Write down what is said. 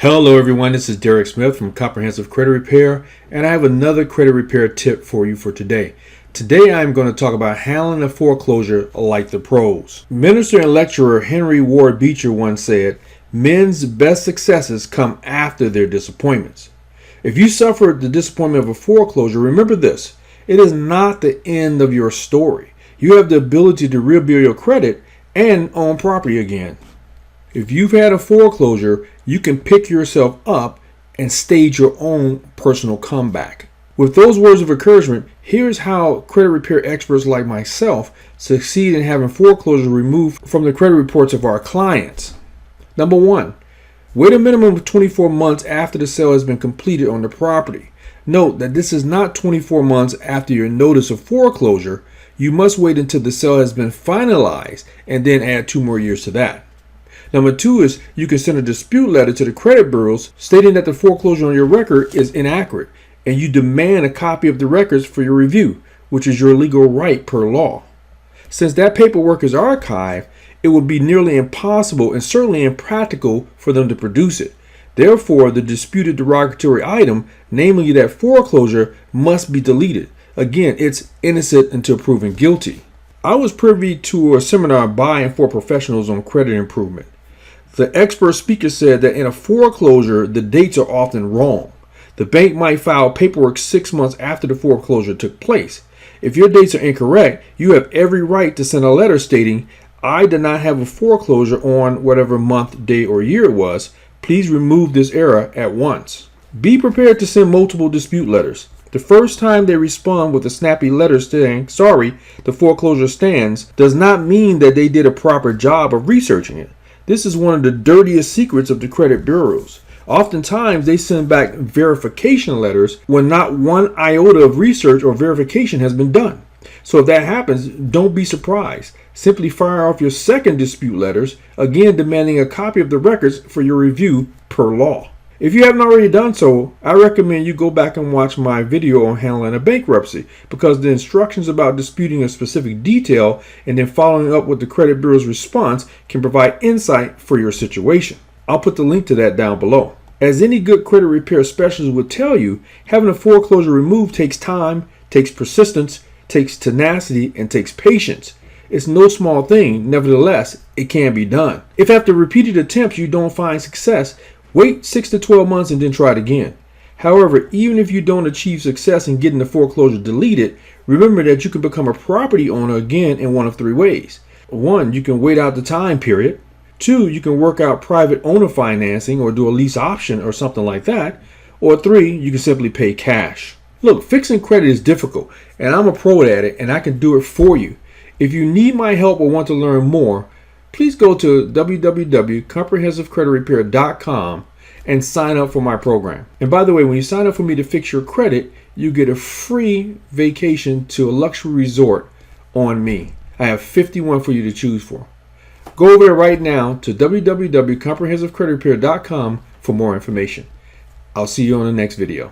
Hello everyone, this is Derek Smith from Comprehensive Credit Repair, and I have another credit repair tip for you for today. Today I'm going to talk about handling a foreclosure like the pros. Minister and lecturer Henry Ward Beecher once said, "Men's best successes come after their disappointments." If you suffered the disappointment of a foreclosure, remember this: it is not the end of your story. You have the ability to rebuild your credit and own property again. If you've had a foreclosure, you can pick yourself up and stage your own personal comeback. With those words of encouragement, here's how credit repair experts like myself succeed in having foreclosure removed from the credit reports of our clients. Number one, wait a minimum of 24 months after the sale has been completed on the property. Note that this is not 24 months after your notice of foreclosure. You must wait until the sale has been finalized and then add 2 more years to that. Number two is you can send a dispute letter to the credit bureaus stating that the foreclosure on your record is inaccurate, and you demand a copy of the records for your review, which is your legal right per law. Since that paperwork is archived, it would be nearly impossible and certainly impractical for them to produce it. Therefore, the disputed derogatory item, namely that foreclosure, must be deleted. Again, it's innocent until proven guilty. I was privy to a seminar by and for professionals on credit improvement. The expert speaker said that in a foreclosure, the dates are often wrong. The bank might file paperwork 6 months after the foreclosure took place. If your dates are incorrect, you have every right to send a letter stating, "I did not have a foreclosure on whatever month, day, or year it was. Please remove this error at once." Be prepared to send multiple dispute letters. The first time they respond with a snappy letter saying, "Sorry, the foreclosure stands," does not mean that they did a proper job of researching it. This is one of the dirtiest secrets of the credit bureaus. Oftentimes, they send back verification letters when not one iota of research or verification has been done. So if that happens, don't be surprised. Simply fire off your second dispute letters, again demanding a copy of the records for your review per law. If you haven't already done so, I recommend you go back and watch my video on handling a bankruptcy, because the instructions about disputing a specific detail and then following up with the credit bureau's response can provide insight for your situation. I'll put the link to that down below. As any good credit repair specialist would tell you, having a foreclosure removed takes time, takes persistence, takes tenacity, and takes patience. It's no small thing. Nevertheless, it can be done. If after repeated attempts you don't find success, wait 6 to 12 months and then try it again. However, even if you don't achieve success in getting the foreclosure deleted, remember that you can become a property owner again in one of 3 ways. 1, you can wait out the time period. 2, you can work out private owner financing or do a lease option or something like that. Or 3, you can simply pay cash. Look, fixing credit is difficult, and I'm a pro at it, and I can do it for you. If you need my help or want to learn more, please go to www.comprehensivecreditrepair.com and sign up for my program. And by the way, when you sign up for me to fix your credit, you get a free vacation to a luxury resort on me. I have 51 for you to choose for. Go over there right now to www.comprehensivecreditrepair.com for more information. I'll see you on the next video.